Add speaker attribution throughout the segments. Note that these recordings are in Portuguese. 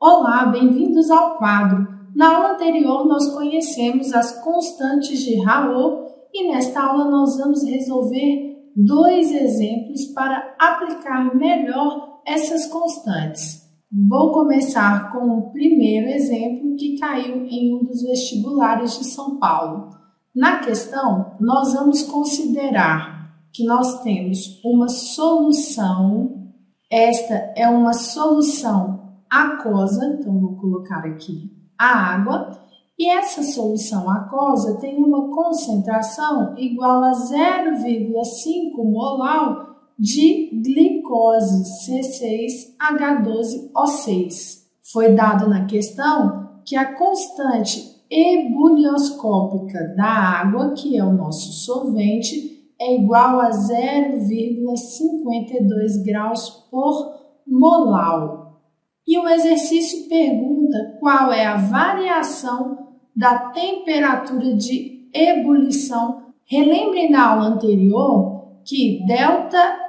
Speaker 1: Olá, bem-vindos ao quadro. Na aula anterior, nós conhecemos as constantes de Raoult e nesta aula nós vamos resolver dois exemplos para aplicar melhor essas constantes. Vou começar com o primeiro exemplo que caiu em um dos vestibulares de São Paulo. Na questão, nós vamos considerar que nós temos uma solução, esta é uma solução aquosa, então vou colocar aqui a água, e essa solução aquosa tem uma concentração igual a 0,5 molar de glicose C6H12O6. Foi dado na questão que a constante ebulioscópica da água, que é o nosso solvente, é igual a 0,52 graus por molar. E o exercício pergunta qual é a variação da temperatura de ebulição. Relembrem da aula anterior que delta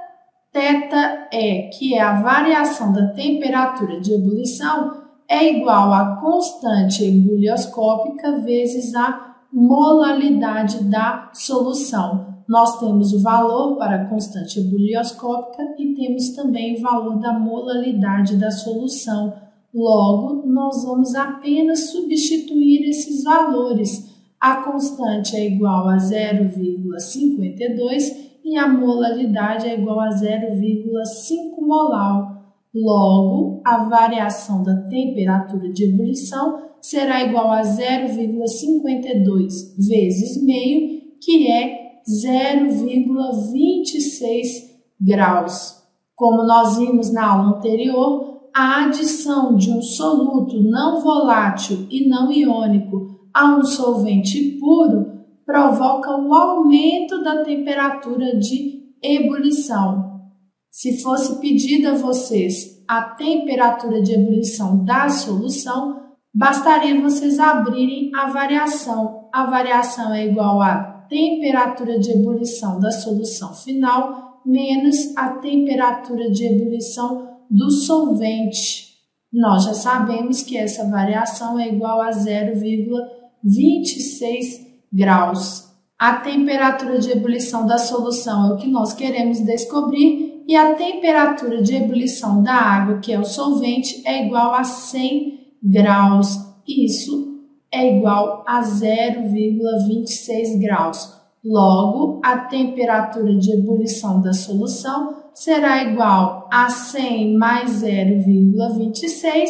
Speaker 1: θ E, que é a variação da temperatura de ebulição, é igual à constante ebulioscópica vezes a molalidade da solução. Nós temos o valor para a constante ebulioscópica e temos também o valor da molalidade da solução. Logo, nós vamos apenas substituir esses valores. A constante é igual a 0,52 e a molalidade é igual a 0,5 molar. Logo, a variação da temperatura de ebulição será igual a 0,52 vezes meio, que é 0,26 graus. Como nós vimos na aula anterior, a adição de um soluto não volátil e não iônico a um solvente puro provoca o aumento da temperatura de ebulição. Se fosse pedida a vocês a temperatura de ebulição da solução, bastaria vocês abrirem a variação. A variação é igual a temperatura de ebulição da solução final menos a temperatura de ebulição do solvente. Nós já sabemos que essa variação é igual a 0,26 graus. A temperatura de ebulição da solução é o que nós queremos descobrir e a temperatura de ebulição da água, que é o solvente, é igual a 100 graus. Isso é igual a 0,26 graus. Logo, a temperatura de ebulição da solução será igual a 100 mais 0,26,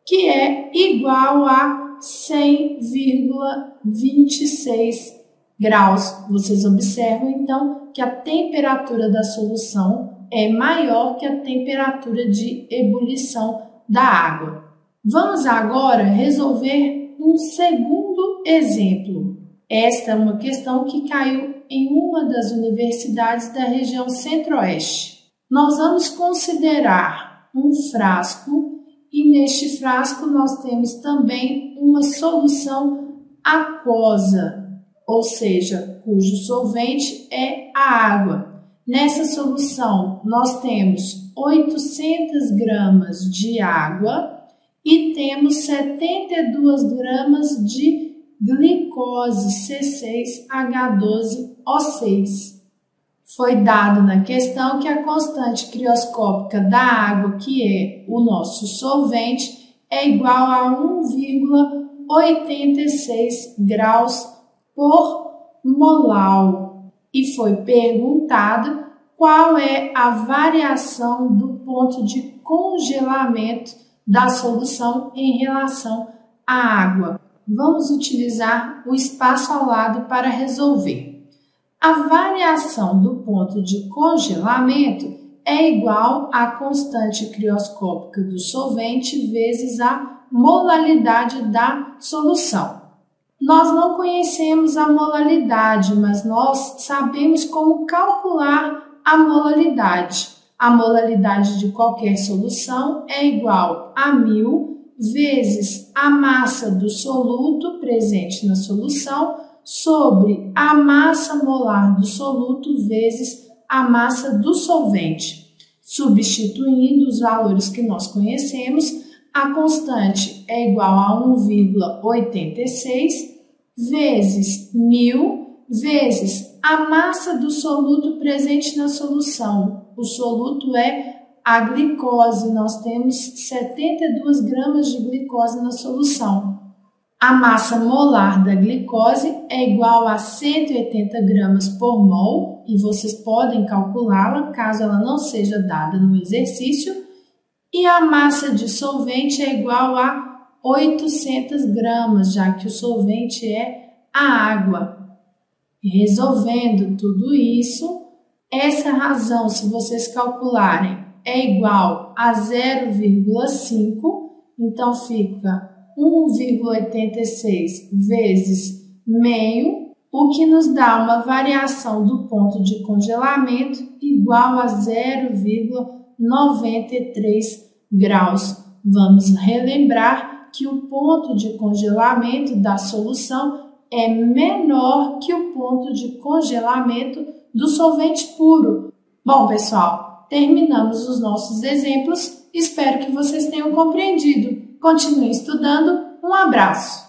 Speaker 1: que é igual a 100,26 graus. Vocês observam, então, que a temperatura da solução é maior que a temperatura de ebulição da água. Vamos agora resolver um segundo exemplo. Esta é uma questão que caiu em uma das universidades da região centro-oeste. Nós vamos considerar um frasco e neste frasco nós temos também uma solução aquosa, ou seja, cujo solvente é a água. Nessa solução nós temos 800 gramas de água e temos 72 gramas de glicose C6H12O6. Foi dado na questão que a constante crioscópica da água, que é o nosso solvente, é igual a 1,86 graus por molar. E foi perguntado qual é a variação do ponto de congelamento da solução em relação à água. Vamos utilizar o espaço ao lado para resolver. A variação do ponto de congelamento é igual à constante crioscópica do solvente vezes a molalidade da solução. Nós não conhecemos a molalidade, mas nós sabemos como calcular a molalidade. A molalidade de qualquer solução é igual a 1000 vezes a massa do soluto presente na solução sobre a massa molar do soluto vezes a massa do solvente. Substituindo os valores que nós conhecemos, a constante é igual a 1,86 vezes 1000 vezes a massa do soluto presente na solução. O soluto é a glicose, nós temos 72 gramas de glicose na solução. A massa molar da glicose é igual a 180 gramas por mol, e vocês podem calculá-la caso ela não seja dada no exercício. E a massa de solvente é igual a 800 gramas, já que o solvente é a água. Resolvendo tudo isso, essa razão, se vocês calcularem, é igual a 0,5, então fica 1,86 vezes meio, o que nos dá uma variação do ponto de congelamento igual a 0,93 graus. Vamos relembrar que o ponto de congelamento da solução é menor que o ponto de congelamento do solvente puro. Bom, pessoal, terminamos os nossos exemplos. Espero que vocês tenham compreendido. Continue estudando. Um abraço!